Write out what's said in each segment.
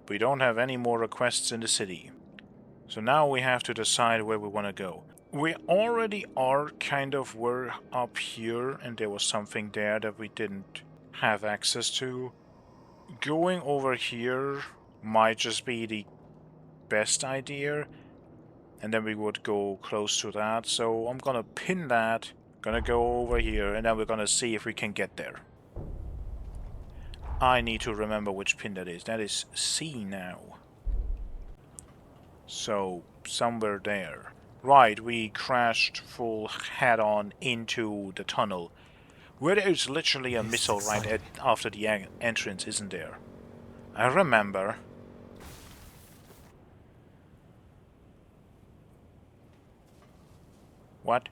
We don't have any more requests in the city. So now we have to decide where we want to go. We already are kind of were up here, and there was something there that we didn't have access to. Going over here might just be the best idea, and then we would go close to that. So I'm gonna pin that, gonna go over here, and then we're gonna see if we can get there. I need to remember which pin that is. That is C now. So, somewhere there. Right, we crashed full head-on into the tunnel. Where there is literally a missile right after the entrance, isn't there? I remember. What?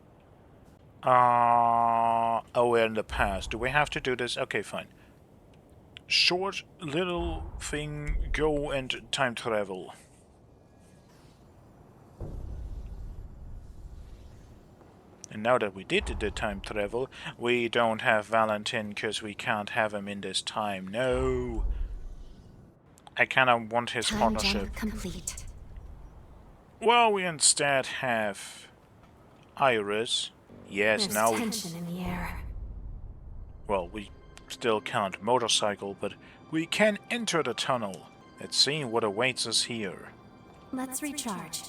Oh, we're in the past. Do we have to do this? Okay, fine. Short little thing, go and time travel. And now that we did the time travel, we don't have Valentin because we can't have him in this time. No! I kinda want his partnership. Complete. Well, we instead have Iris. Yes, There's now we... tension in the air. Well, we still can't motorcycle, but we can enter the tunnel. Let's see what awaits us here. Let's recharge.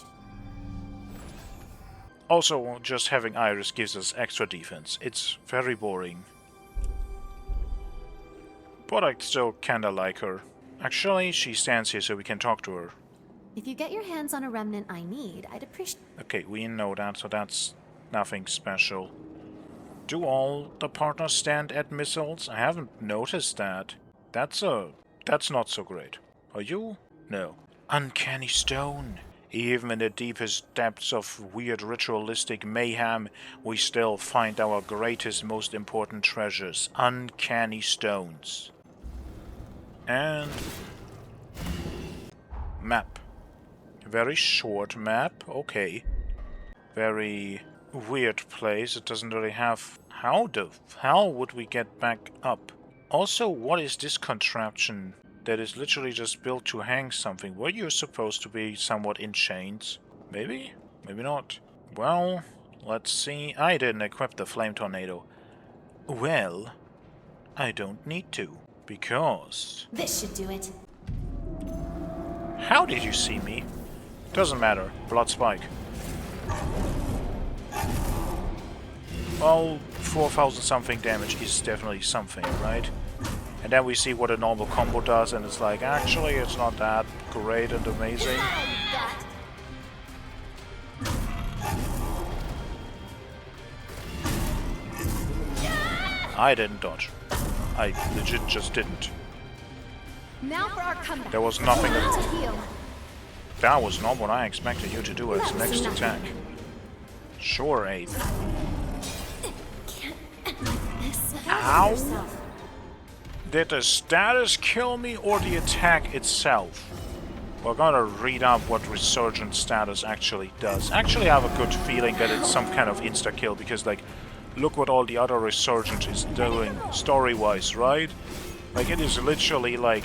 Also, just having Iris gives us extra defense. It's very boring. But I still kinda like her. Actually, she stands here so we can talk to her. If you get your hands on a remnant I need, I'd appreciate... Okay, we know that, so that's nothing special. Do all the partners stand at missiles? I haven't noticed that. That's not so great. Are you? No. Uncanny stone. Even in the deepest depths of weird ritualistic mayhem, we still find our greatest, most important treasures. Uncanny stones. And... map. Very short map, okay. Very weird place, it doesn't really have... How the hell would we get back up? Also, what is this contraption that is literally just built to hang something? Were you supposed to be somewhat in chains? Maybe? Maybe not. Well, let's see. I didn't equip the flame tornado. Well, I don't need to, because... This should do it. How did you see me? Doesn't matter. Blood spike. Well, 4,000 something damage is definitely something, right? And then we see what a normal combo does, and it's like, actually, it's not that great and amazing. I didn't dodge. I legit just didn't. Now for our comeback. There was nothing... To heal. That was not what I expected you to do as next attack. Sure, Abe. Ow! Did the status kill me or the attack itself? We're gonna read up what Resurgent status actually does. Actually, I have a good feeling that it's some kind of insta-kill, because, like, look what all the other Resurgent is doing story-wise, right? Like, it is literally, like,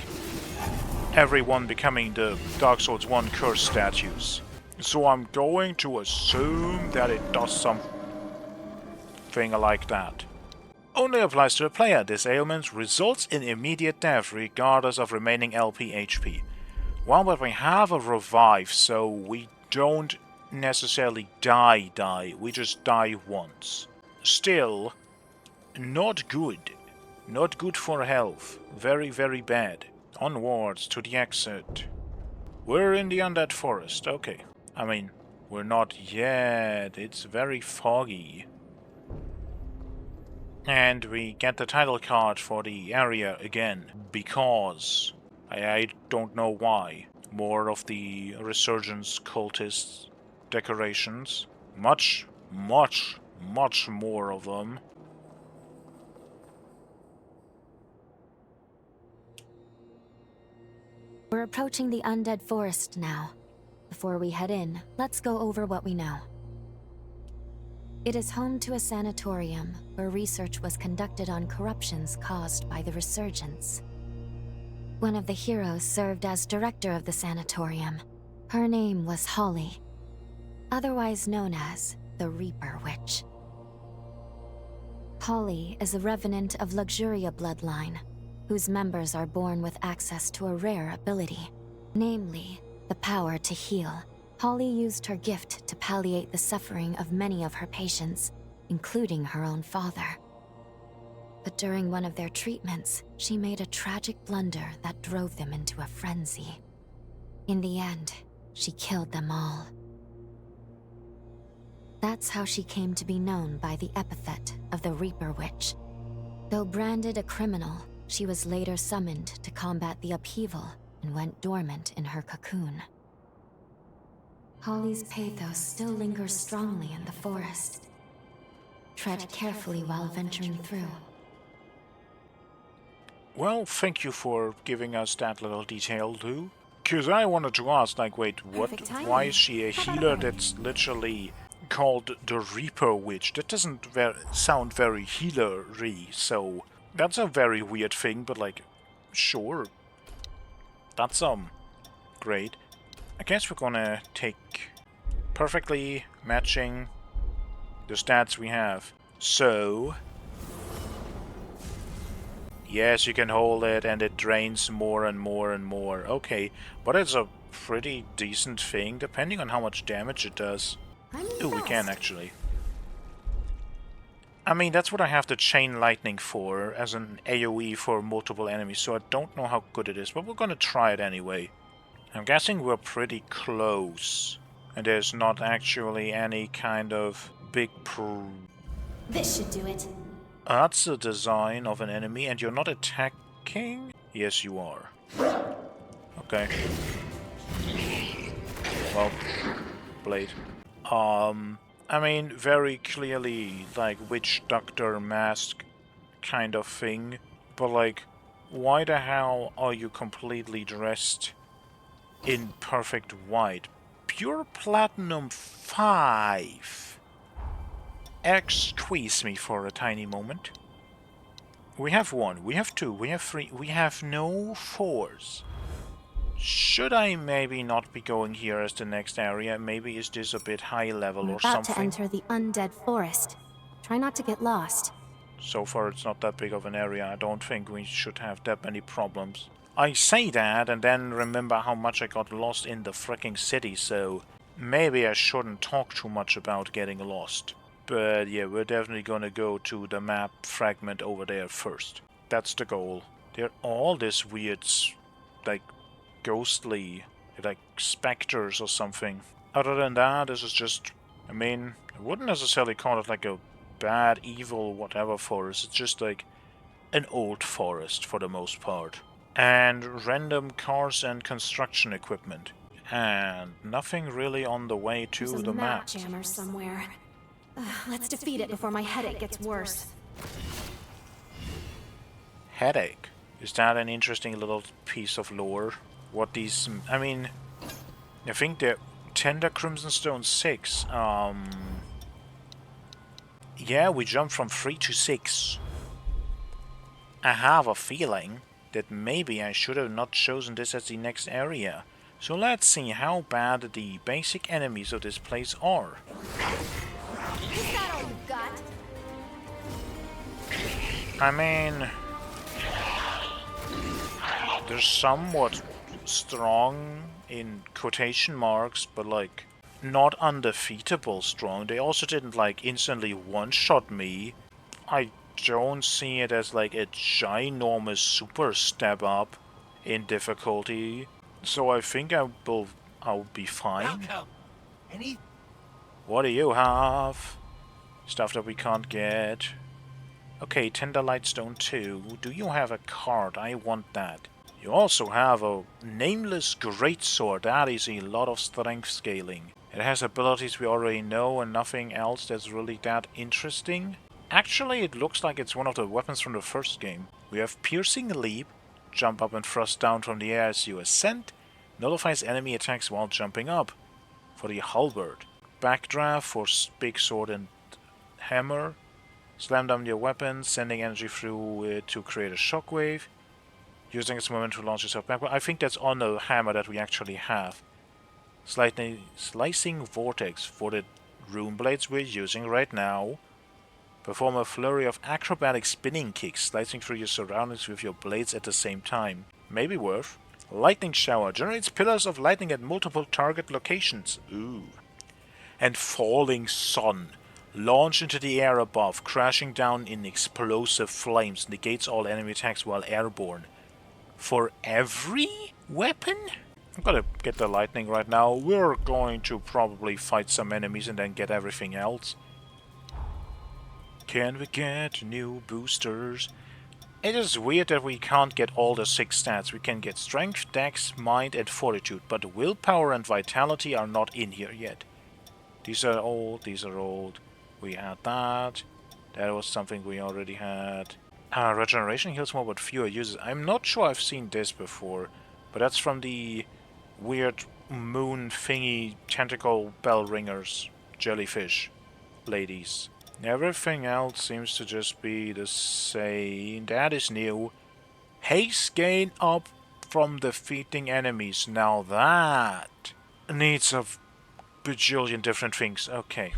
everyone becoming the Dark Souls 1 curse statues. So I'm going to assume that it does something like that. Only applies to a player. This ailment results in immediate death regardless of remaining LP HP. Well, but we have a revive, so we don't necessarily die. We just die once. Still, not good. Not good for health. Very, very bad. Onwards to the exit. We're in the Undead Forest. Okay. I mean, we're not yet. It's very foggy. And we get the title card for the area again, because I don't know why. More of the Resurgence cultist decorations. Much more of them. We're approaching the Undead Forest now. Before we head in, let's go over what we know. It is home to a sanatorium where research was conducted on corruptions caused by the Resurgence. One of the heroes served as director of the sanatorium. Her name was Holly, otherwise known as the Reaper Witch. Holly is a revenant of Luxuria bloodline, whose members are born with access to a rare ability, namely, the power to heal. Holly used her gift to palliate the suffering of many of her patients, including her own father. But during one of their treatments, she made a tragic blunder that drove them into a frenzy. In the end, she killed them all. That's how she came to be known by the epithet of the Reaper Witch. Though branded a criminal, she was later summoned to combat the upheaval and went dormant in her cocoon. Holly's pathos still lingers strongly in the forest. Tread carefully while venturing through. Well, thank you for giving us that little detail, too. Because I wanted to ask, like, wait, why is she a healer that's literally called the Reaper Witch? That doesn't sound very healer-y, so that's a very weird thing, but, like, sure. That's, great. I guess we're gonna take perfectly matching the stats we have. So, yes, you can hold it and it drains more and more and more. Okay, but it's a pretty decent thing, depending on how much damage it does. Oh, we can actually. I mean, that's what I have the Chain Lightning for, as an AoE for multiple enemies, so I don't know how good it is, but we're gonna try it anyway. I'm guessing we're pretty close, and there's not actually any kind of big This should do it. That's the design of an enemy, and you're not attacking? Yes, you are. Okay. Well, blade. I mean, very clearly, like, witch doctor mask kind of thing, but, like, why the hell are you completely dressed in perfect white? Pure Platinum 5. Excuse me for a tiny moment. We have 1, we have 2, we have 3, we have no 4s. Should I maybe not be going here as the next area? Maybe is this a bit high level or something? We're about to enter the undead forest. Try not to get lost. So far it's not that big of an area. I don't think we should have that many problems. I say that and then remember how much I got lost in the fricking city, so maybe I shouldn't talk too much about getting lost. But yeah, we're definitely gonna go to the map fragment over there first. That's the goal. There are all this weird, like, ghostly, like, specters or something. Other than that, this is just, I mean, I wouldn't necessarily call it like a bad, evil, whatever forest. It's just like an old forest for the most part. And random cars and construction equipment. And nothing really on the way to the map. There's a map jammer somewhere. Let's defeat it before my headache gets worse. Headache? Is that an interesting little piece of lore? What these... I mean... I think they're... Tender Crimson Stone 6. Yeah, we jumped from 3 to 6. I have a feeling that maybe I should have not chosen this as the next area. So let's see how bad the basic enemies of this place are. Is that all you got? I mean... they're somewhat strong in quotation marks, but like not undefeatable strong. They also didn't like instantly one-shot me. I don't see it as like a ginormous super step up in difficulty. So I think I'll be fine. What do you have? Stuff that we can't get. Okay, Tender Lightstone 2. Do you have a card? I want that. You also have a nameless greatsword. That is a lot of strength scaling. It has abilities we already know and nothing else that's really that interesting. Actually, it looks like it's one of the weapons from the first game. We have Piercing Leap, jump up and thrust down from the air as you ascend, nullifies enemy attacks while jumping up. For the halberd, Backdraft for big sword and hammer, slam down your weapon, sending energy through it to create a shockwave. Using its moment to launch itself back. Well, I think that's on the hammer that we actually have. Slicing vortex for the rune blades we're using right now. Perform a flurry of acrobatic spinning kicks, slicing through your surroundings with your blades at the same time. Maybe worth. Lightning shower generates pillars of lightning at multiple target locations. Ooh. And falling sun. Launch into the air above, crashing down in explosive flames. Negates all enemy attacks while airborne. For every weapon? I'm gonna get the lightning right now. We're going to probably fight some enemies and then get everything else. Can we get new boosters? It is weird that we can't get all the 6 stats. We can get strength, dex, mind and fortitude, but willpower and vitality are not in here yet. These are old, these are old. We had that. That was something we already had. Regeneration heals more but fewer uses. I'm not sure I've seen this before, but that's from the weird moon thingy tentacle bell ringers, jellyfish ladies. Everything else seems to just be the same. That is new. Haste gain up from defeating enemies. Now that needs a bajillion different things. Okay.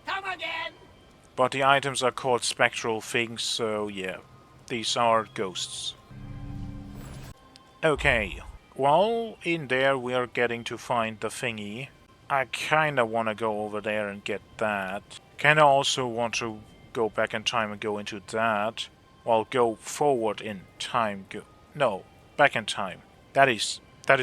Come again! But the items are called spectral things, so yeah. These are ghosts. Okay. Well, in there we are getting to find the thingy. I kinda wanna go over there and get that. Kinda also want to go back in time and go into that. Well, go forward in time. No, back in time. That is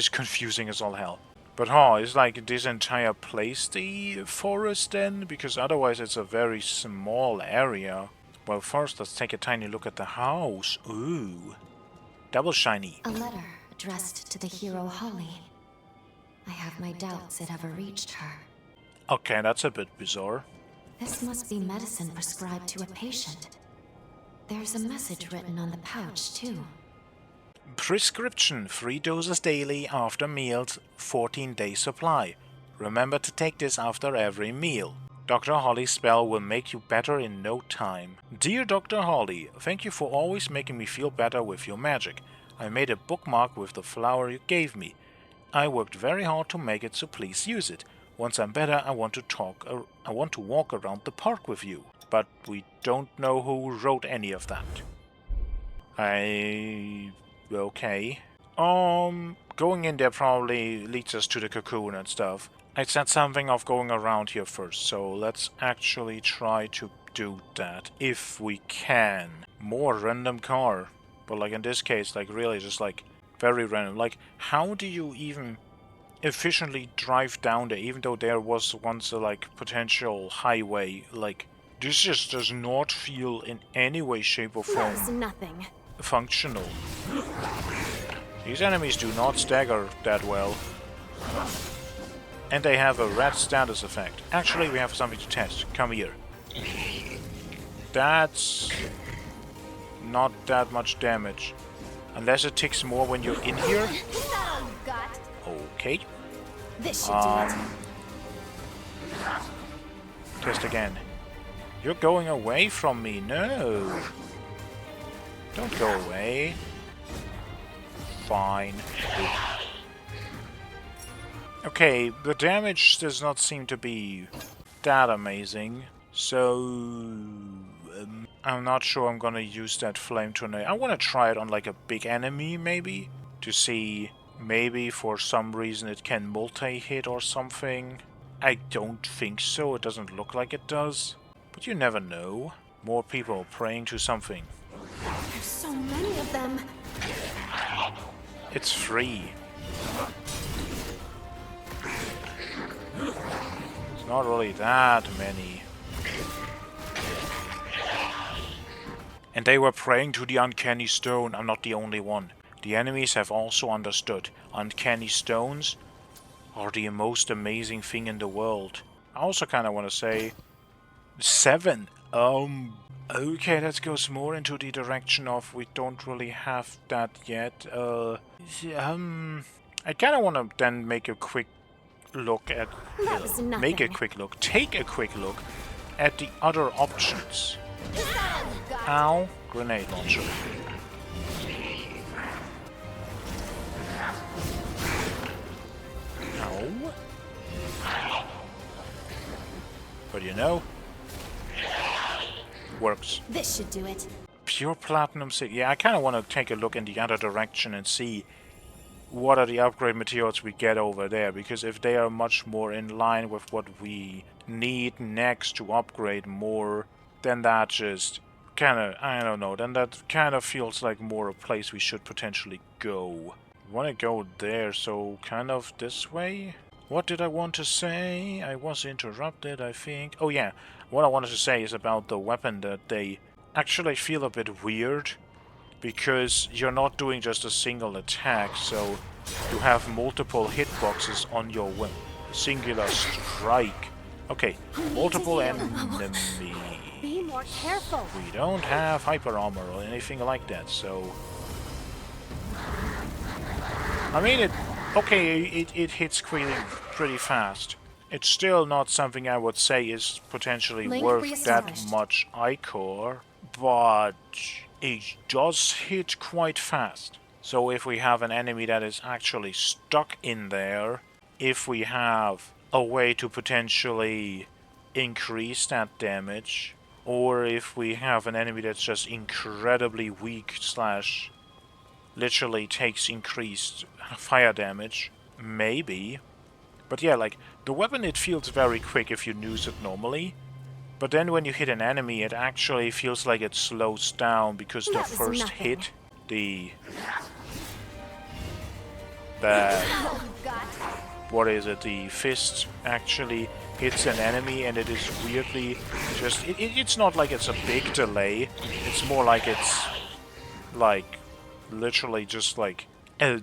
confusing as all hell. But is like this entire place the forest then? Because otherwise it's a very small area. Well, first let's take a tiny look at the house. Ooh. Double shiny. A letter addressed to the hero Holly. I have my doubts it ever reached her. Okay, that's a bit bizarre. This must be medicine prescribed to a patient. There's a message written on the pouch, too. Prescription, 3 doses daily after meals, 14-day supply. Remember to take this after every meal. Dr. Holly's spell will make you better in no time. Dear Dr. Holly, thank you for always making me feel better with your magic. I made a bookmark with the flower you gave me. I worked very hard to make it, so please use it. Once I'm better, I want to walk around the park with you. But we don't know who wrote any of that. Okay. Going in there probably leads us to the cocoon and stuff. I said something of going around here first, so let's actually try to do that, if we can. More random car. But like in this case, like really just like very random. Like, how do you even efficiently drive down there, even though there was once a like potential highway? Like, this just does not feel in any way, shape or form That's nothing. functional. These enemies do not stagger that well. And they have a red status effect. Actually, we have something to test. Come here. That's not that much damage. Unless it ticks more when you're in here. Okay. This should do it. Test again. You're going away from me. No. Don't go away. Fine. Okay, the damage does not seem to be that amazing. So I'm not sure I'm gonna use that flame tornado. I wanna try it on like a big enemy maybe, to see maybe for some reason it can multi-hit or something. I don't think so, it doesn't look like it does. But you never know. More people praying to something. There's so many of them. It's free. It's not really that many. And they were praying to the uncanny stone. I'm not the only one. The enemies have also understood. Uncanny stones are the most amazing thing in the world. I also kind of want to say 7. Okay, that goes more into the direction of we don't really have that yet. I kind of want to then make a quick look at... take a quick look at the other options. Ow, grenade launcher. But you know, works. This should do it. Pure Platinum 6. Yeah, I kind of want to take a look in the other direction and see what are the upgrade materials we get over there, because if they are much more in line with what we need next to upgrade more, then that just kind of, I don't know, then that kind of feels like more a place we should potentially go. I want to go there, so kind of this way? What did I want to say? I was interrupted, I think. Oh yeah, what I wanted to say is about the weapon, that they actually feel a bit weird, because you're not doing just a single attack, so you have multiple hitboxes on your singular strike. Okay, multiple enemy. Be more careful. We don't have hyper armor or anything like that, so... I mean, it hits pretty fast. It's still not something I would say is potentially worth that much ichor, but it does hit quite fast. So if we have an enemy that is actually stuck in there, if we have a way to potentially increase that damage, or if we have an enemy that's just incredibly weak slash literally takes increased fire damage, maybe. But yeah, like, the weapon, it feels very quick if you use it normally. But then when you hit an enemy, it actually feels like it slows down, because the first hit, the what is it, the fist actually hits an enemy, and it is weirdly just, it's not like it's a big delay, it's more like it's like literally just like I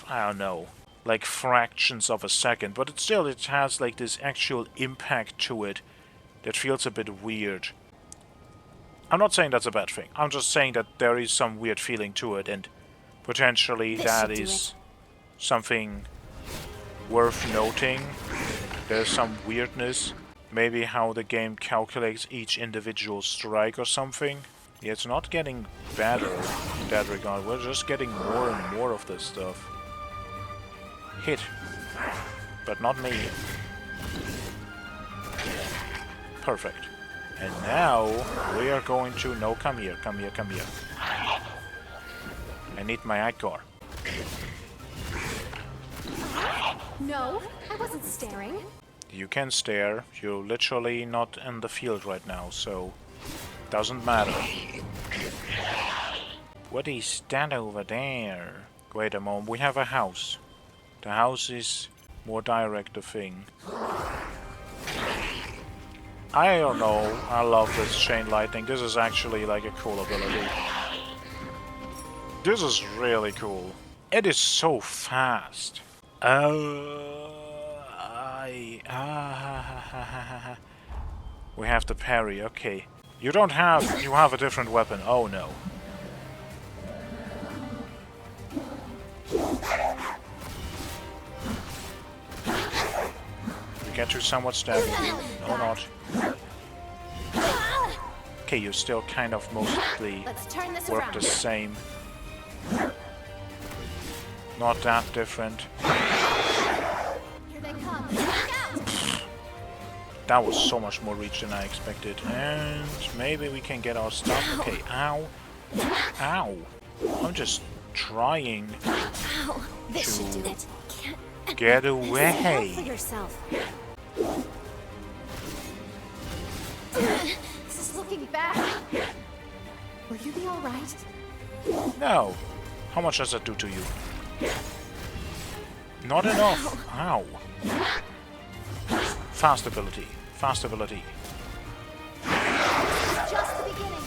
don't know, like fractions of a second, but it has like this actual impact to it that feels a bit weird. I'm not saying that's a bad thing. I'm just saying that there is some weird feeling to it, and potentially that is something worth noting. There's some weirdness. Maybe how the game calculates each individual strike or something. Yeah, it's not getting better in that regard. We're just getting more and more of this stuff. Hit. But not me. Perfect. And now we are going to... No, come here, come here, come here. I need my ichor. No, I wasn't staring. You can stare. You're literally not in the field right now, so... Doesn't matter. What is that over there? Wait a moment, we have a house. The house is more direct a thing. I don't know, I love this chain lightning. This is actually like a cool ability. This is really cool. It is so fast. We have to parry, okay. You don't have... You have a different weapon. Oh no. You get to somewhat stab me. No, not. Okay, you still kind of mostly work the same. Not that different. Here they come. That was so much more reach than I expected. And maybe we can get our stuff. Okay, ow. Ow. I'm just trying to get away. This is looking bad. Will you be alright? No. How much does that do to you? Not enough. Ow. Fast ability. Fast ability. Just the beginning.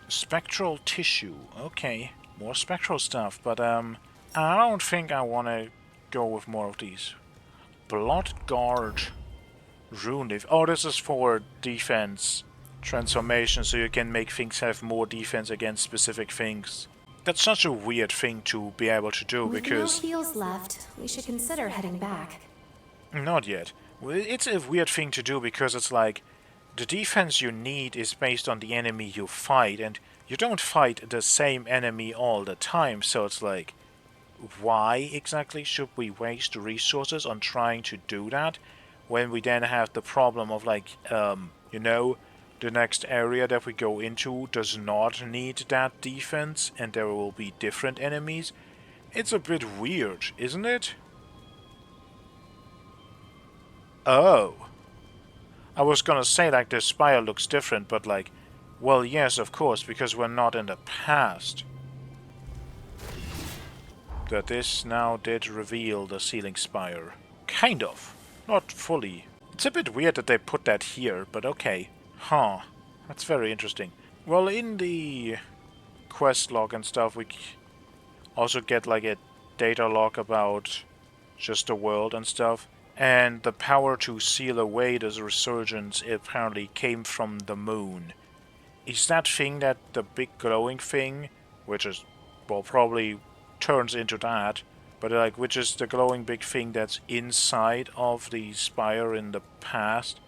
Spectral tissue. Okay. More spectral stuff, but I don't think I want to go with more of these. Blood Guard. Rune. Oh, this is for defense transformation, so you can make things have more defense against specific things. That's such a weird thing to be able to do, because... With no heals left, we should consider heading back. Not yet. Well, it's a weird thing to do, because it's like, the defense you need is based on the enemy you fight, and you don't fight the same enemy all the time, so it's like, why exactly should we waste resources on trying to do that when we then have the problem of like, you know, the next area that we go into does not need that defense and there will be different enemies. It's a bit weird, isn't it? Oh. I was gonna say like the spire looks different, but like, well, yes, of course, because we're not in the past. That this now did reveal the ceiling spire. Kind of. Not fully. It's a bit weird that they put that here, but okay. Huh. That's very interesting. Well, in the quest log and stuff, we also get like a data log about just the world and stuff. And the power to seal away this resurgence apparently came from the moon. Is that thing that the big glowing thing, which is, well, probably turns into that, but like, which is the glowing big thing that's inside of the spire in the past?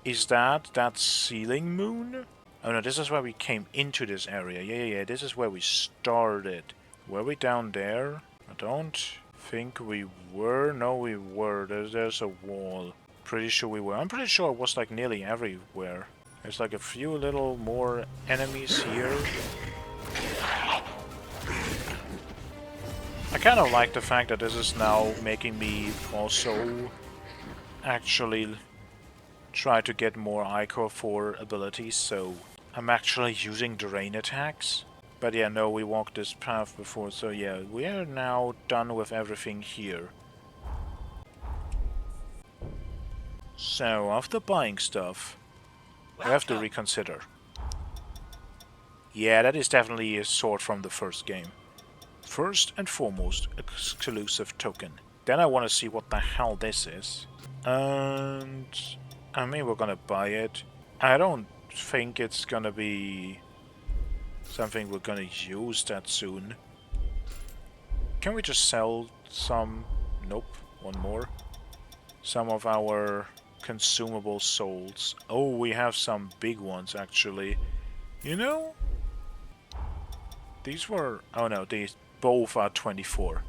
Is that ceiling moon? Oh no, this is where we came into this area. Yeah, this is where we started. Were we down there? I don't think we were. No, we were. There's a wall. Pretty sure we were. I'm pretty sure it was like nearly everywhere. There's like a few little more enemies here. I kind of like the fact that this is now making me also actually try to get more Ichor 4 abilities, so I'm actually using drain attacks. But yeah, no, we walked this path before, so yeah, we are now done with everything here. So, after buying stuff, we have to reconsider. Yeah, that is definitely a sword from the first game. First and foremost, exclusive token. Then I want to see what the hell this is. And I mean, we're gonna buy it. I don't think it's gonna be something we're gonna use that soon. Can we just sell some? Nope, one more. Some of our consumable souls. Oh, we have some big ones actually. You know? These were... oh no, these both are 24.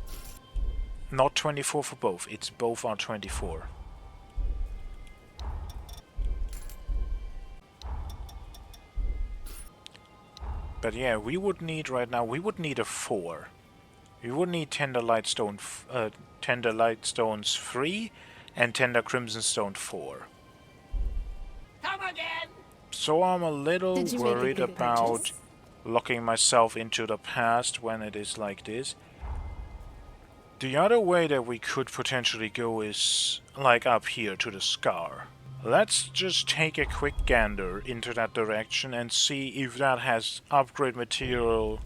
Not 24 for both, it's both are 24. But yeah, we would need right now, we would need a 4. We would need Tender Lightstone, Tender Lightstones 3 and Tender Crimson Stone 4. Come again! So I'm a little worried about locking myself into the past when it is like this. The other way that we could potentially go is like up here to the Scar. Let's just take a quick gander into that direction and see if that has upgrade material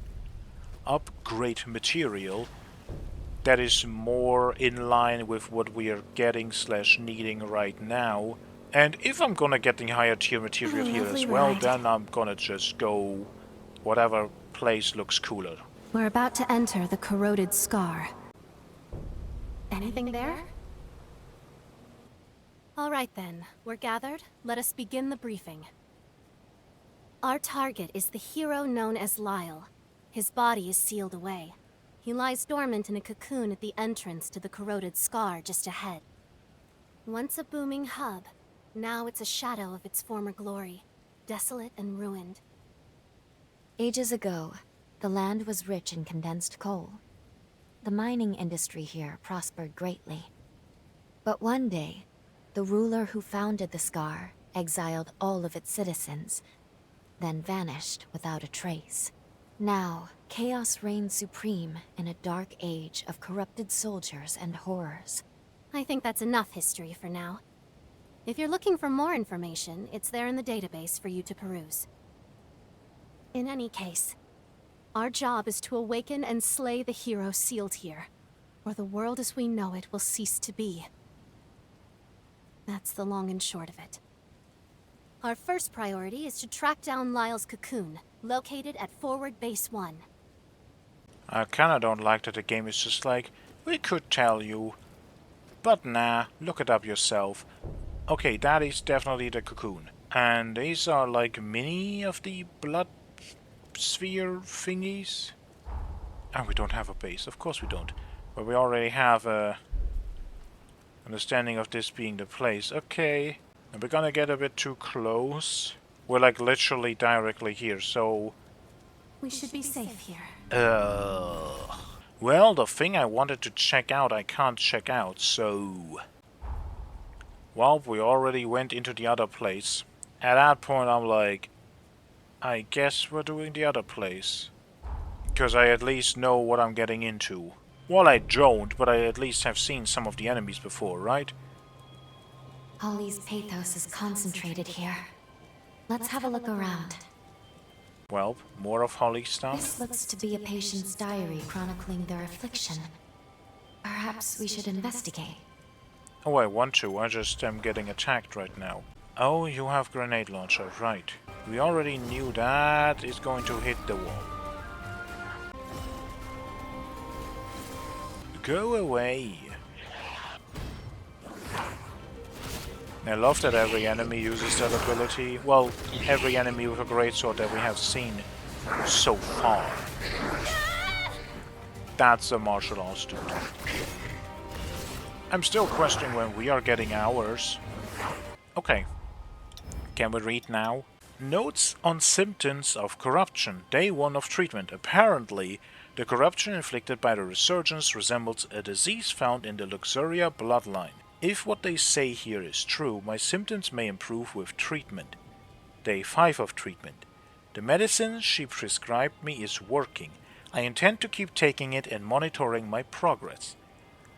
that is more in line with what we are getting / needing right now. And if I'm gonna get the higher tier material here as well, then I'm gonna just go whatever place looks cooler. We're about to enter the corroded Scar. Anything there? All right then, we're gathered. Let us begin the briefing. Our target is the hero known as Lyle. His body is sealed away. He lies dormant in a cocoon at the entrance to the corroded Scar just ahead. Once a booming hub, now it's a shadow of its former glory, desolate and ruined. Ages ago, the land was rich in condensed coal. The mining industry here prospered greatly. But one day, the ruler who founded the Scar exiled all of its citizens, then vanished without a trace. Now, chaos reigns supreme in a dark age of corrupted soldiers and horrors. I think that's enough history for now. If you're looking for more information, it's there in the database for you to peruse. In any case, our job is to awaken and slay the hero sealed here, or the world as we know it will cease to be. That's the long and short of it. Our first priority is to track down Lyle's cocoon, located at Forward Base 1. I kinda don't like that the game is just like, we could tell you, but nah, look it up yourself. Okay, that is definitely the cocoon. And these are like mini of the blood sphere thingies. And we don't have a base, of course we don't. But we already have a Understanding of this being the place. Okay. And we're gonna get a bit too close. We're like literally directly here, so... We should be safe here. Well, the thing I wanted to check out, I can't check out, so... Well, we already went into the other place. At that point, I'm like... I guess we're doing the other place. Because I at least know what I'm getting into. Well, I don't, but I at least have seen some of the enemies before, right? Holly's pathos is concentrated here. Let's have a look around. Well, more of Holly's stuff. This looks to be a patient's diary chronicling their affliction. Perhaps we should investigate. Oh, I want to. I just am getting attacked right now. Oh, you have grenade launcher, right. We already knew that is going to hit the wall. Go away. I love that every enemy uses that ability. Well, every enemy with a greatsword that we have seen so far. That's a martial arts dude. I'm still questioning when we are getting ours. Okay. Can we read now? Notes on symptoms of corruption. Day 1 of treatment. Apparently, the corruption inflicted by the resurgence resembles a disease found in the Luxuria bloodline. If what they say here is true, my symptoms may improve with treatment. Day 5 of treatment. The medicine she prescribed me is working. I intend to keep taking it and monitoring my progress.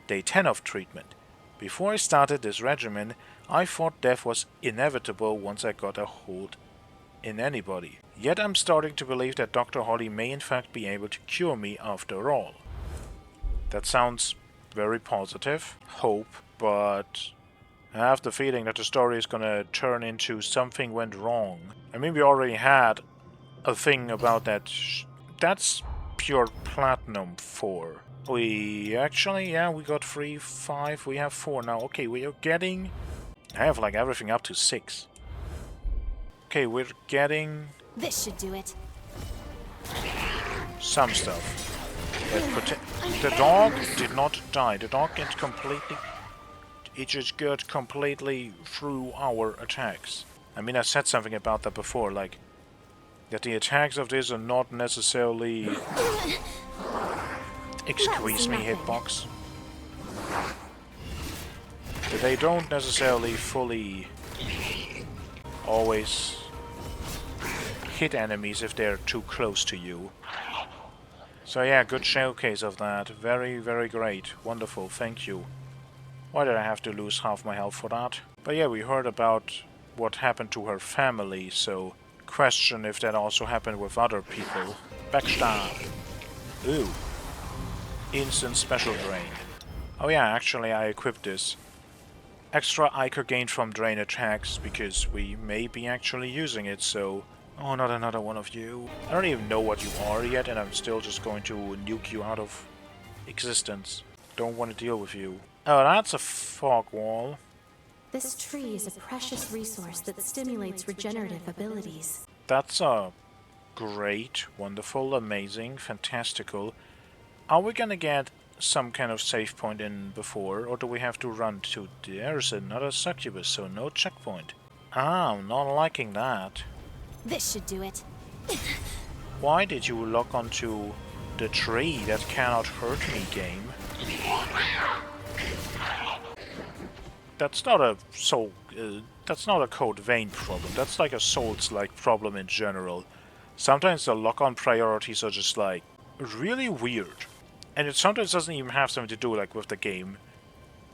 Day 10 of treatment. Before I started this regimen, I thought death was inevitable once I got a hold in anybody. Yet I'm starting to believe that Dr. Holly may in fact be able to cure me after all. That sounds very positive. Hope. But I have the feeling that the story is gonna turn into something went wrong. I mean, we already had a thing about that. That's pure platinum 4. We actually, yeah, we got 3, 5, we have 4 now. Okay, we are getting... I have like everything up to 6. Okay, we're getting... This should do it. some stuff. The dog did not die. The dog get completely... It just got completely through our attacks. I mean, I said something about that before, like... that the attacks of this are not necessarily... Excuse me, hitbox. That they don't necessarily fully... always... hit enemies if they're too close to you. So yeah, good showcase of that. Very, very great. Wonderful, thank you. Why did I have to lose half my health for that? But yeah, we heard about what happened to her family, so... question if that also happened with other people. Backstab. Ooh. Instant special drain. Oh yeah, actually I equipped this. Extra Ichor gained from drain attacks, because we may be actually using it, so... Oh, not another one of you. I don't even know what you are yet, and I'm still just going to nuke you out of existence. Don't want to deal with you. Oh, that's a fog wall. This tree is a precious resource that stimulates regenerative abilities. That's great, wonderful, amazing, fantastical. Are we gonna get some kind of save point in before, or do we have to run to... There's another succubus, so no checkpoint. Ah, I'm not liking that. This should do it. Why did you lock onto the tree? That cannot hurt me, game. That's not a soul... that's not a Code Vein problem. That's like a Souls-like problem in general. Sometimes the lock-on priorities are just like... really weird. And it sometimes doesn't even have something to do like with the game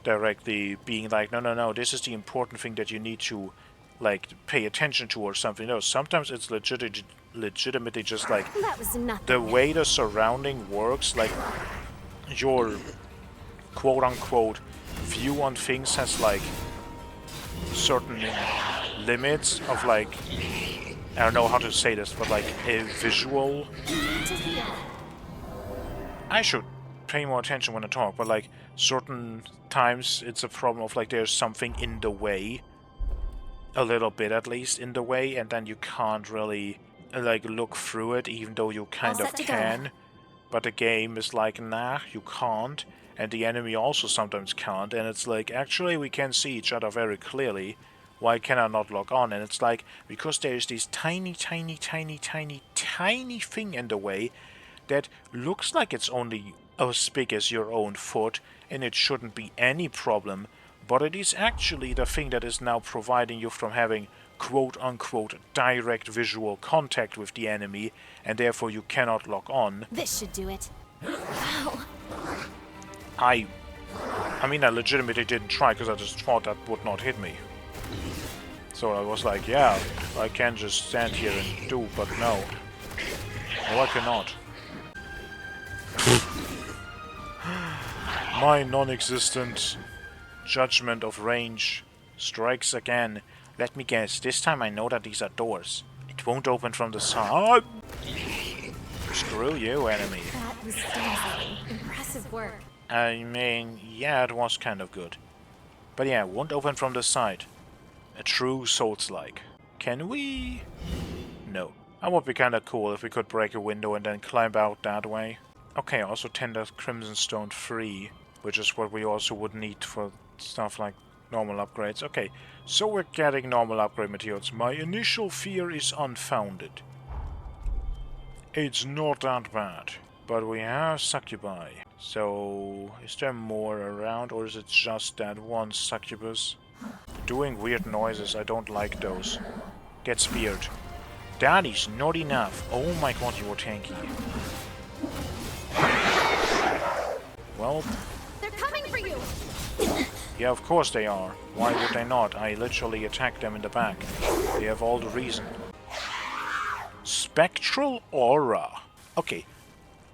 directly being like, no, this is the important thing that you need to like pay attention to or something. No, sometimes it's legitimately just like That was nothing. the way the surrounding works, like your quote-unquote view on things has like certain limits of like, I don't know how to say this, but like a visual... I should pay more attention when I talk, but like certain times it's a problem of like there's something in the way, a little bit at least in the way, and then you can't really like look through it even though you kind of can. But the game is like, nah, you can't. And the enemy also sometimes can't. And it's like, actually we can see each other very clearly. Why can I not log on? And it's like, because there's this tiny thing in the way that looks like it's only as big as your own foot, and it shouldn't be any problem, but it is actually the thing that is now providing you from having quote-unquote direct visual contact with the enemy, and therefore you cannot log on. This should do it. Ow. I mean, I legitimately didn't try because I just thought that would not hit me. So I was like, yeah, I can just stand here and do, but no. No, I cannot. My non-existent judgment of range strikes again. Let me guess, this time I know that these are doors. It won't open from the side. Screw you, enemy. That was dazzling. Impressive work. I mean, yeah, it was kind of good. But yeah, it won't open from the side. A true Souls-like. Can we? No. That would be kinda cool if we could break a window and then climb out that way. Okay, also tender Crimson Stone 3, which is what we also would need for stuff like normal upgrades. Okay, so we're getting normal upgrade materials. My initial fear is unfounded. It's not that bad. But we have succubi. So, is there more around, or is it just that one succubus? Doing weird noises, I don't like those. Get speared. That is not enough. Oh my god, you are tanky. Well... They're coming for you! Yeah, of course they are. Why would they not? I literally attacked them in the back. They have all the reason. Spectral aura. Okay.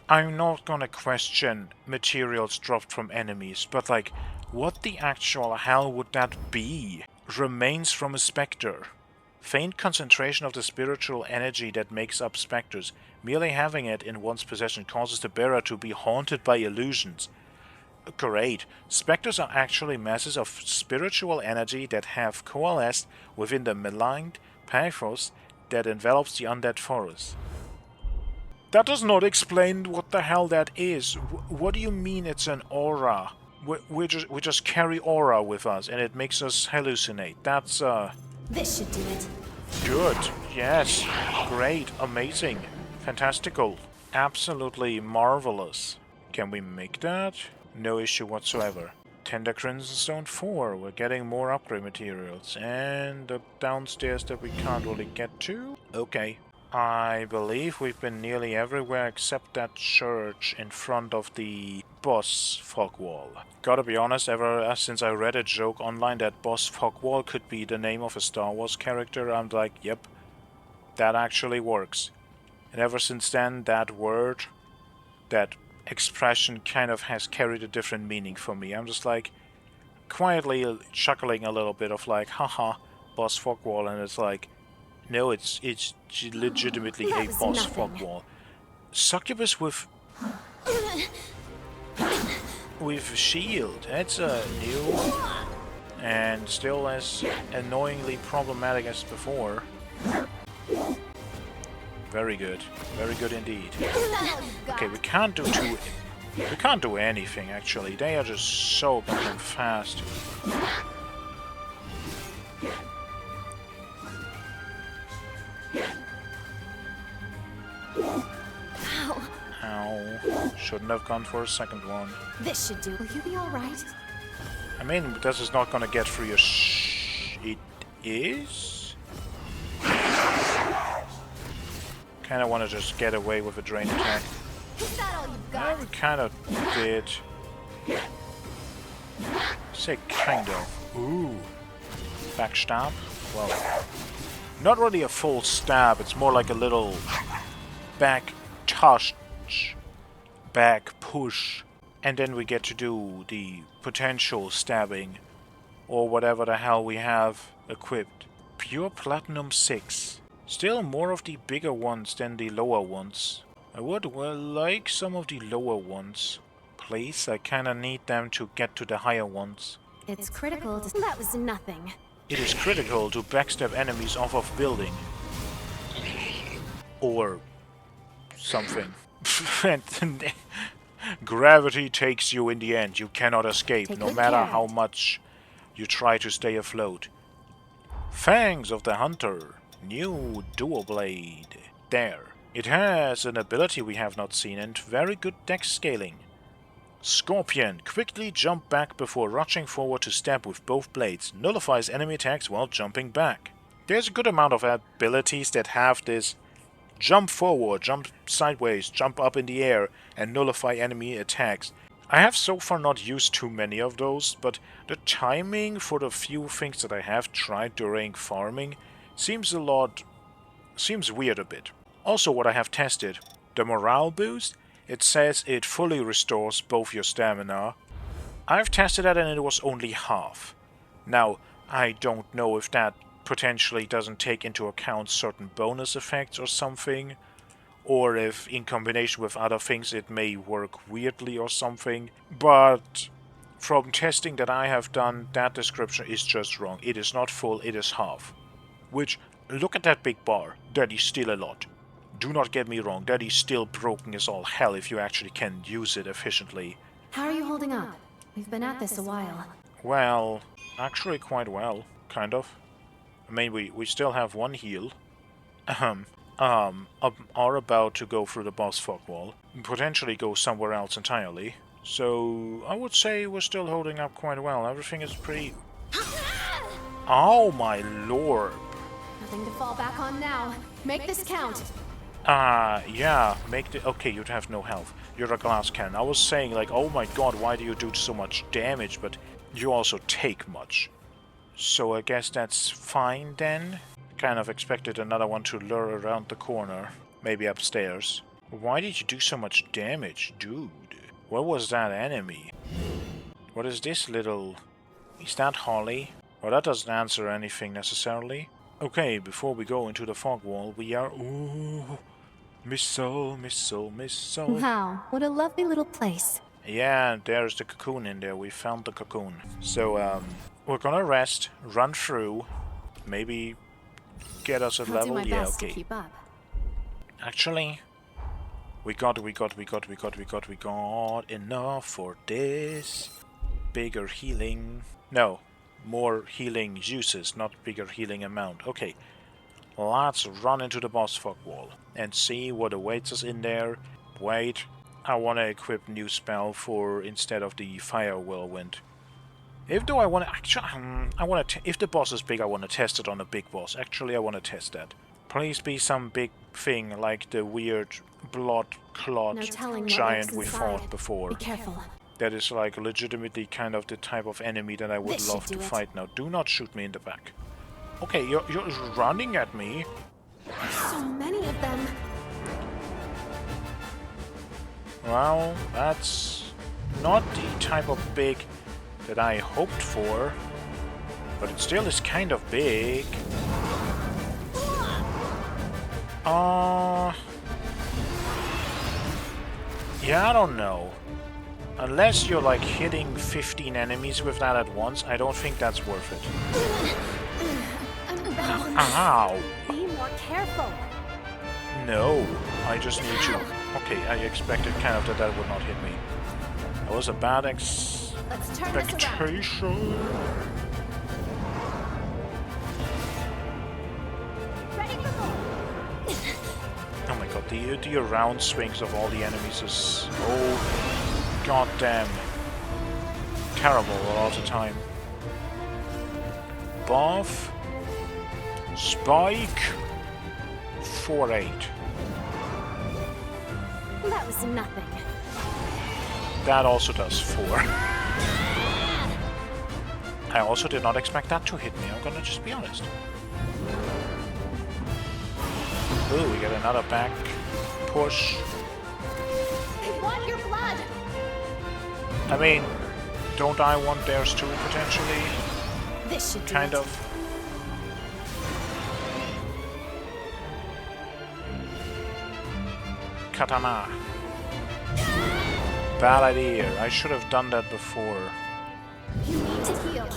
I'm not gonna question materials dropped from enemies, but like, what the actual hell would that be? Remains from a spectre. Faint concentration of the spiritual energy that makes up specters. Merely having it in one's possession causes the bearer to be haunted by illusions. Great. Specters are actually masses of spiritual energy that have coalesced within the maligned pathos that envelops the undead forest. That does not explain what the hell that is. What do you mean it's an aura? We just carry aura with us and it makes us hallucinate. That's This should do it. good. Yes. Great. Amazing. Fantastical. Absolutely marvelous. Can we make that? No issue whatsoever. Tender Crimson Stone 4. We're getting more upgrade materials. And the downstairs that we can't really get to? Okay. I believe we've been nearly everywhere except that church in front of the boss fog wall. Gotta be honest, ever since I read a joke online that boss fog wall could be the name of a Star Wars character, I'm like, yep, that actually works. And ever since then, that word, that expression kind of has carried a different meaning for me. I'm just like, quietly chuckling a little bit of like, haha, boss fog wall, and it's like, no, it's legitimately a boss fog wall. Succubus with shield. That's new and still as annoyingly problematic as before. Very good indeed. Okay, we can't do anything actually. They are just so goddamn fast. Ow. Shouldn't have gone for a second one. This should do. Will you be alright? I mean, this is not gonna get through your It is? Kinda wanna just get away with a drain attack. Is that all you've Yeah, got? we kinda did. Say kind of. Ooh. Backstab? Well, not really a full stab, it's more like a little back touch, back push, and then we get to do the potential stabbing, or whatever the hell we have equipped. Pure Platinum 6. Still more of the bigger ones than the lower ones. I would like some of the lower ones. Please, I kinda need them to get to the higher ones. It's critical to... That was nothing. It is critical to backstab enemies off of building. Or something. And gravity takes you in the end. You cannot escape, Take no good matter care. how much you try to stay afloat. Fangs of the Hunter. New dual blade. There. It has an ability we have not seen and very good dex scaling. Scorpion. Quickly jump back before rushing forward to stab with both blades. Nullifies enemy attacks while jumping back. There's a good amount of abilities that have this jump forward, jump sideways, jump up in the air, and nullify enemy attacks. I have so far not used too many of those, but the timing for the few things that I have tried during farming seems weird a bit. Also, what I have tested, the morale boost, it says it fully restores both your stamina. I've tested that and it was only half. Now, I don't know if that potentially doesn't take into account certain bonus effects or something, or if in combination with other things it may work weirdly or something, but from testing that I have done, that description is just wrong. It is not full, it is half. Which, look at that big bar, that is still a lot. Do not get me wrong, that is still broken as all hell if you actually can use it efficiently. How are you holding up? We've been at this a while. Well, actually quite well, kind of. I mean, we still have one heal. Are about to go through the boss fog wall. Potentially go somewhere else entirely. So, I would say we're still holding up quite well. Everything is pretty... Oh my lord! Nothing to fall back on now. Make this count. Yeah, make the... Okay, you have no health. You're a glass cannon. I was saying, like, oh my god, why do you do so much damage? But you also take much. So I guess that's fine then. Kind of expected another one to lure around the corner. Maybe upstairs. Why did you do so much damage, dude? What was that enemy? What is this little... Is that Holly? Well, that doesn't answer anything necessarily. Okay, before we go into the fog wall, we are... Ooh, missile. Wow, what a lovely little place. Yeah, there's the cocoon in there. We found the cocoon. So, we're gonna rest, run through, maybe get us a I'll level. do my Yeah, best okay. to keep up. Actually, we got enough for this. Bigger healing. No, more healing uses, not bigger healing amount. Okay, let's run into the boss fog wall and see what awaits us in there. Wait, I want to equip new spell for instead of the fire whirlwind. If the boss is big, I want to test it on a big boss. Actually, I want to test that. Please be some big thing like the weird blood clot No telling what giant lurks we inside. fought before. Be careful. That is like legitimately kind of the type of enemy that I would This love should to do it. fight now. Do not shoot me in the back. Okay, you're running at me. So many of them. Well, that's not the type of big that I hoped for, but it still is kind of big. Yeah, I don't know. Unless you're like hitting 15 enemies with that at once, I don't think that's worth it. Ow! Be more careful. No, I just need to... Okay, I expected kind of that would not hit me. That was a bad Let's turn this around. expectation. Ready for more. Oh my god, the around swings of all the enemies is so goddamn terrible a lot of the time. Buff, spike, 4-8. That was nothing. That also does 4. I also did not expect that to hit me, I'm gonna just be honest. Ooh, we get another back push. I want your blood. I mean, don't I want theirs too, potentially? This should do Kind it. of. Katana. Bad idea. I should have done that before. You need to heal.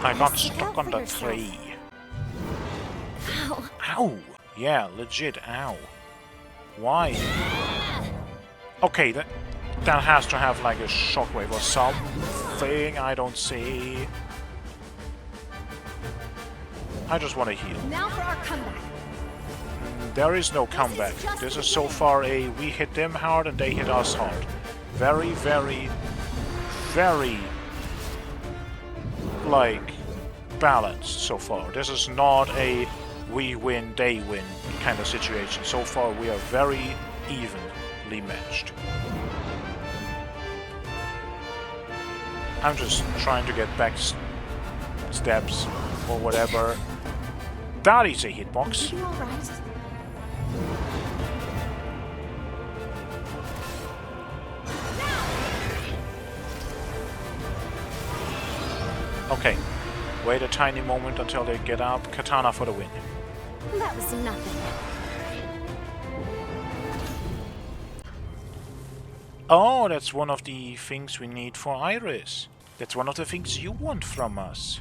I got Stick stuck out on for the yourself. tree. Ow. Ow! Yeah, legit, ow. Why? Okay, that has to have like a shockwave or something I don't see. I just want to heal. Now for our comeback. There is no comeback. This is so far a we hit them hard and they hit us hard. Very, very, very like balanced so far. This is not a we win, they win kind of situation. So far we are very evenly matched. I'm just trying to get back steps or whatever. That is a hitbox. Are you all right? Okay, wait a tiny moment until they get up. Katana for the win. That was nothing. Oh, that's one of the things we need for Iris. That's one of the things you want from us.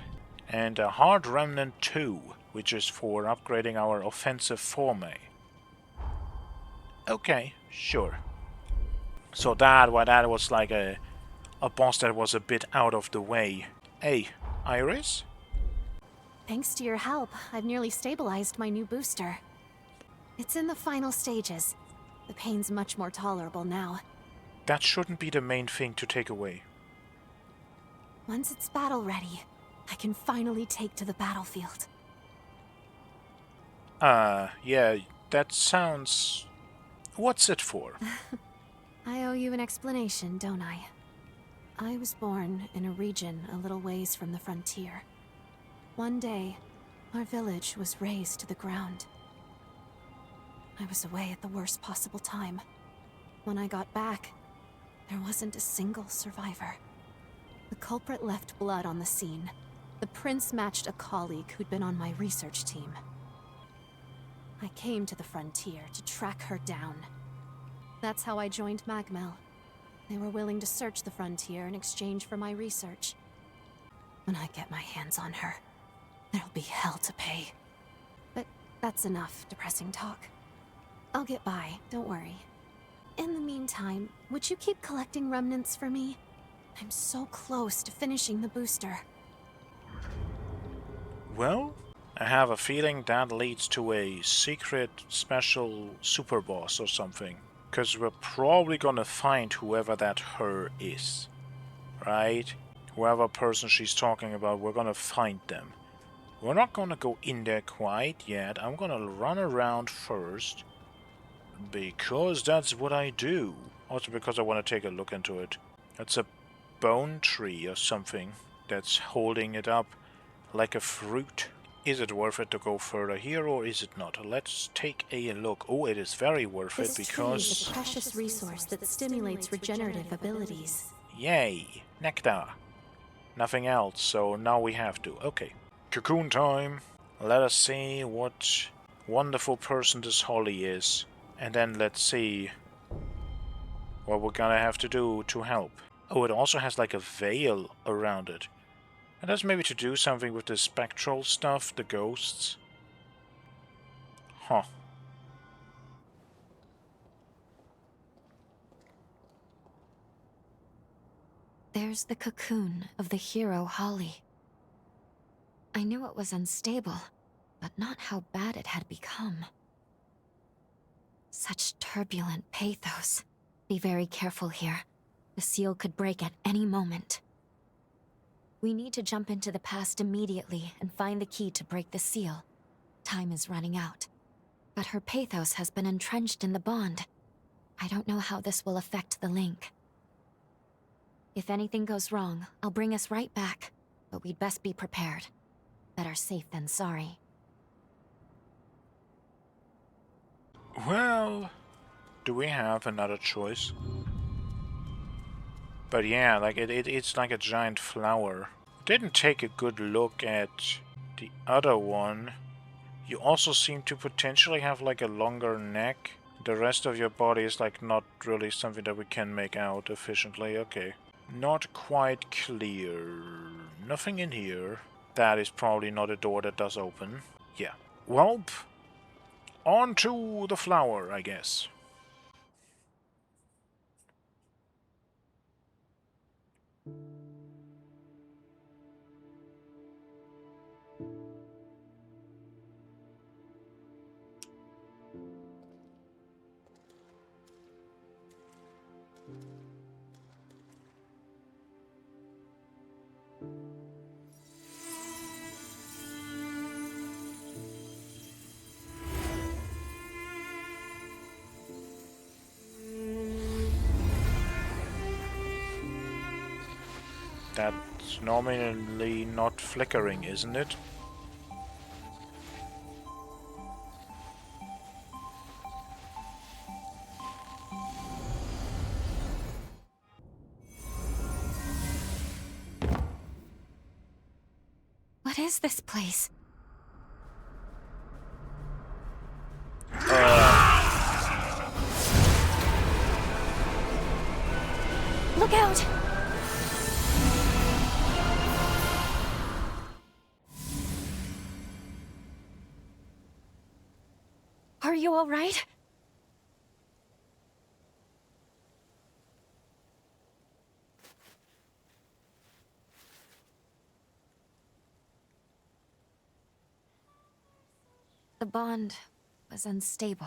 And a Hard Remnant 2, which is for upgrading our offensive forme. Okay, sure. So that was like a boss that was a bit out of the way. Hey, Iris? Thanks to your help, I've nearly stabilized my new booster. It's in the final stages. The pain's much more tolerable now. That shouldn't be the main thing to take away. Once it's battle ready, I can finally take to the battlefield. Yeah, that sounds... What's it for? I owe you an explanation, don't I? I was born in a region a little ways from the frontier. One day, our village was razed to the ground. I was away at the worst possible time. When I got back, there wasn't a single survivor. The culprit left blood on the scene. The prince matched a colleague who'd been on my research team. I came to the frontier to track her down. That's how I joined Magmel. They were willing to search the frontier in exchange for my research. When I get my hands on her, there'll be hell to pay. But that's enough depressing talk. I'll get by, don't worry. In the meantime, would you keep collecting remnants for me? I'm so close to finishing the booster. Well, I have a feeling that leads to a secret special super boss or something. Because we're probably gonna find whoever that her is. Right? Whoever person she's talking about, we're gonna find them. We're not gonna go in there quite yet. I'm gonna run around first. Because that's what I do. Also because I want to take a look into it. That's a bone tree or something that's holding it up like a fruit. Is it worth it to go further here or is it not? Let's take a look. Oh, it is very worth it because... This tree is a precious resource that stimulates regenerative abilities. Yay! Nectar. Nothing else, so now we have to. Okay. Cocoon time. Let us see what wonderful person this Holly is. And then let's see what we're gonna have to do to help. Oh, it also has like a veil around it. And that's maybe to do something with the spectral stuff, the ghosts. Huh. There's the cocoon of the hero Holly. I knew it was unstable, but not how bad it had become. Such turbulent pathos. Be very careful here. The seal could break at any moment. We need to jump into the past immediately and find the key to break the seal. Time is running out. But her pathos has been entrenched in the bond. I don't know how this will affect the link. If anything goes wrong, I'll bring us right back. But we'd best be prepared. Better safe than sorry. Well, do we have another choice? But yeah, like it's like a giant flower. Didn't take a good look at the other one. You also seem to potentially have like a longer neck. The rest of your body is like not really something that we can make out efficiently. Okay. Not quite clear. Nothing in here. That is probably not a door that does open. Yeah. Well, on to the flower, I guess. That's nominally not flickering, isn't it? What is this place? Look out! Are you all right? The bond was unstable.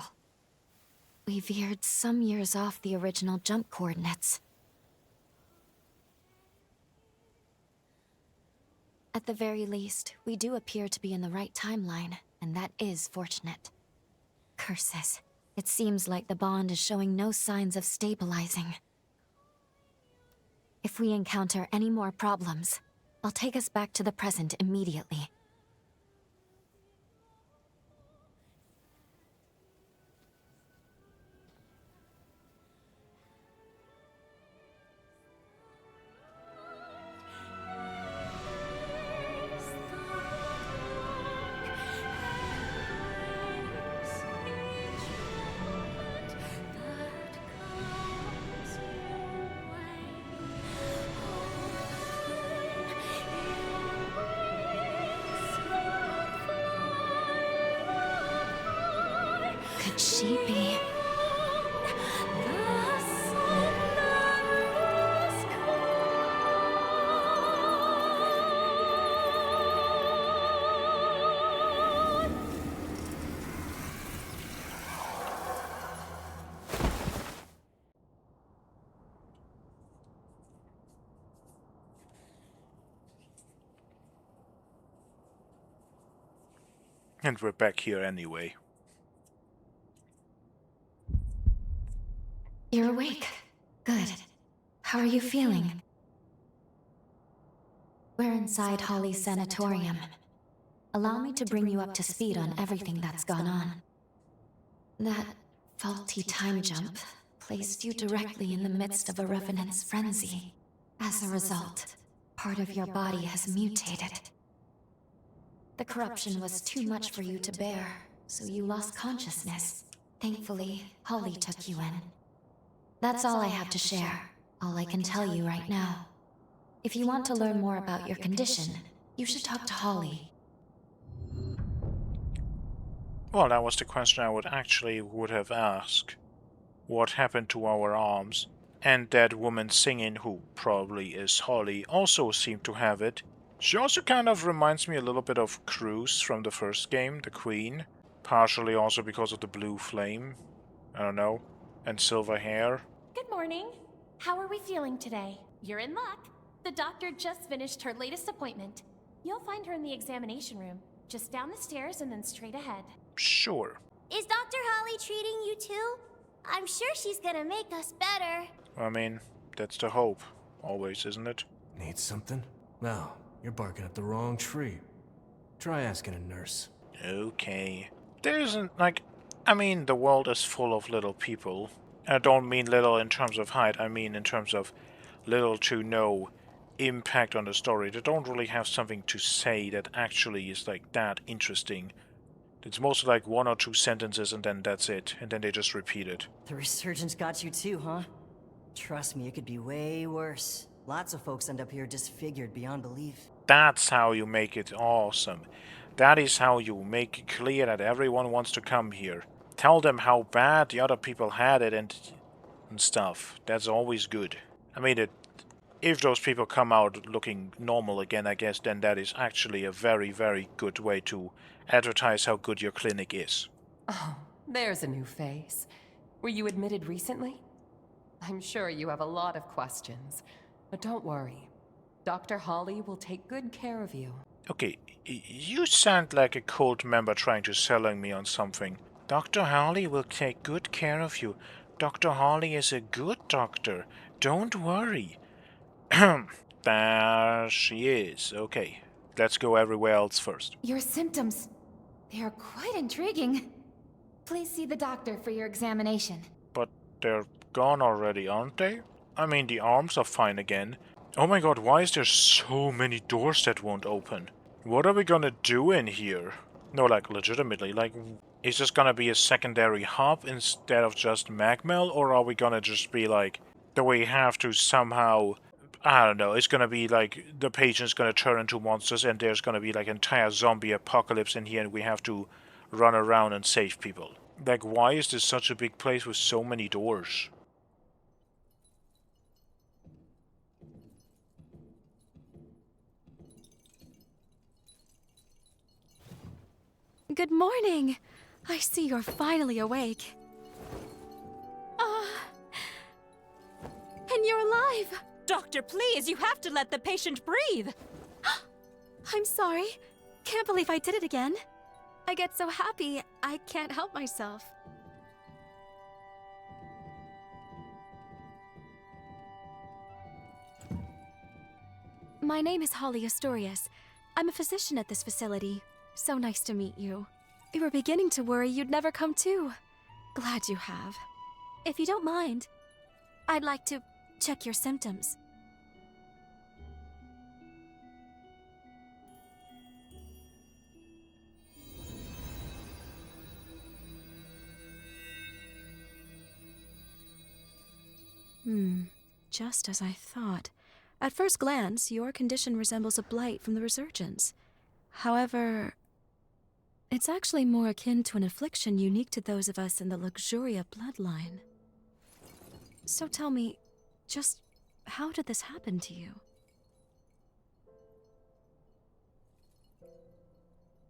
We veered some years off the original jump coordinates. At the very least, we do appear to be in the right timeline, and that is fortunate. Curses. It seems like the bond is showing no signs of stabilizing. If we encounter any more problems, I'll take us back to the present immediately. Could she be? And we're back here anyway. You're awake. Good. How are you feeling? We're inside Holly's sanatorium. Allow me to bring you up to speed on everything that's gone on. That faulty time jump placed you directly in the midst of a revenant's frenzy. As a result, part of your body has mutated. The corruption was too much for you to bear, so you lost consciousness. Thankfully, Holly took you in. That's all I have to share, all I can tell you right now. If you want to learn more about your condition, you should talk to Holly. Well, that was the question I would have asked. What happened to our arms? And that woman singing, who probably is Holly, also seemed to have it. She also kind of reminds me a little bit of Cruz from the first game, the Queen. Partially also because of the blue flame. I don't know. And silver hair. Good morning. How are we feeling today? You're in luck. The doctor just finished her latest appointment. You'll find her in the examination room, just down the stairs and then straight ahead. Sure. Is Dr. Holly treating you too? I'm sure she's gonna make us better. I mean, that's the hope. Always, isn't it? Need something? No, you're barking up the wrong tree. Try asking a nurse. Okay. There isn't, I mean, the world is full of little people. I don't mean little in terms of height, I mean in terms of little to no impact on the story. They don't really have something to say that actually is that interesting. It's mostly like one or two sentences and then that's it, and then they just repeat it. The resurgence got you too, huh? Trust me, it could be way worse. Lots of folks end up here disfigured beyond belief. That's how you make it awesome. That is how you make it clear that everyone wants to come here. Tell them how bad the other people had it and stuff. That's always good. I mean, if those people come out looking normal again, I guess, then that is actually a very, very good way to advertise how good your clinic is. Oh, there's a new face. Were you admitted recently? I'm sure you have a lot of questions, but don't worry. Dr. Holly will take good care of you. Okay, you sound like a cult member trying to selling me on something. Dr. Holly will take good care of you. Dr. Holly is a good doctor. Don't worry. There she is. Okay, let's go everywhere else first. Your symptoms, they are quite intriguing. Please see the doctor for your examination. But they're gone already, aren't they? I mean, the arms are fine again. Oh my god, why is there so many doors that won't open? What are we gonna do in here? No, like, legitimately, like, is this gonna be a secondary hub instead of just Magmel, or are we gonna just be like, that we have to somehow, I don't know, it's gonna be like, the patient's gonna turn into monsters and there's gonna be like entire zombie apocalypse in here and we have to run around and save people. Like, why is this such a big place with so many doors? Good morning. I see you're finally awake. And you're alive. Doctor, please, you have to let the patient breathe. I'm sorry. Can't believe I did it again. I get so happy, I can't help myself. My name is Holly Astorius. I'm a physician at this facility. So nice to meet you. We were beginning to worry you'd never come to. Glad you have. If you don't mind, I'd like to check your symptoms. Just as I thought. At first glance, your condition resembles a blight from the resurgence. However, it's actually more akin to an affliction unique to those of us in the Luxuria bloodline. So tell me, just how did this happen to you?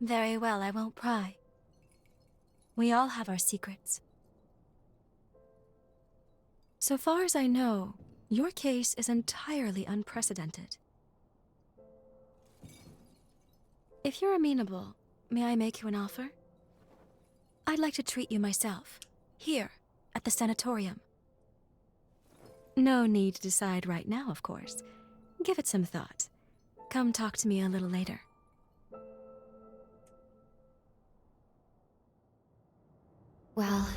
Very well, I won't pry. We all have our secrets. So far as I know, your case is entirely unprecedented. If you're amenable, may I make you an offer? I'd like to treat you myself, here, at the sanatorium. No need to decide right now, of course. Give it some thought. Come talk to me a little later. Well,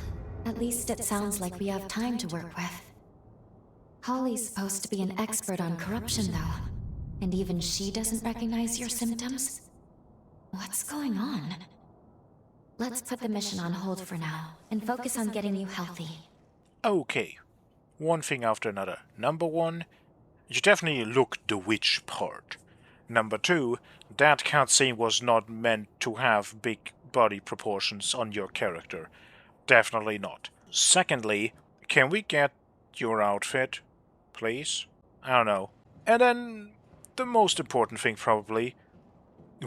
at least it sounds like we have time to work with. Holly's supposed to be an expert on corruption, though. And even she doesn't recognize your symptoms? What's going on? Let's put the mission on hold for now, and focus on getting you healthy. Okay. One thing after another. Number one, you definitely look the witch part. Number two, that cutscene was not meant to have big body proportions on your character. Definitely not. Secondly, can we get your outfit, please? I don't know. And then, the most important thing probably,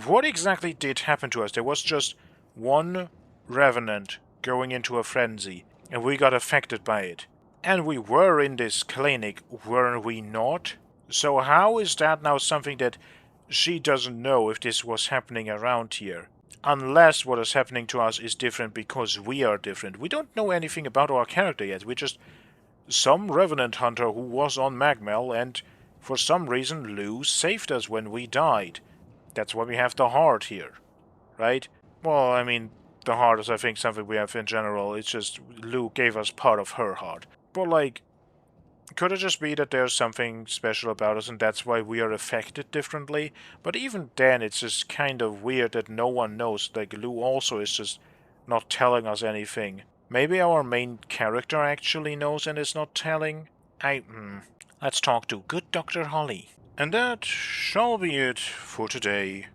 what exactly did happen to us? There was just one revenant going into a frenzy, and we got affected by it. And we were in this clinic, weren't we not? So how is that now something that she doesn't know if this was happening around here? Unless what is happening to us is different because we are different. We don't know anything about our character yet. We're just some revenant hunter who was on Magmel, and for some reason Lou saved us when we died. That's why we have the heart here, right? Well, I mean, the heart is, I think, something we have in general. It's just Lou gave us part of her heart. But, like, could it just be that there's something special about us and that's why we are affected differently? But even then, it's just kind of weird that no one knows. Like, Lou also is just not telling us anything. Maybe our main character actually knows and is not telling? Let's talk to good Dr. Holly. And that shall be it for today.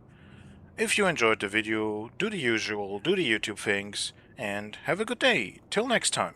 If you enjoyed the video, do the usual, do the YouTube things, and have a good day. Till next time.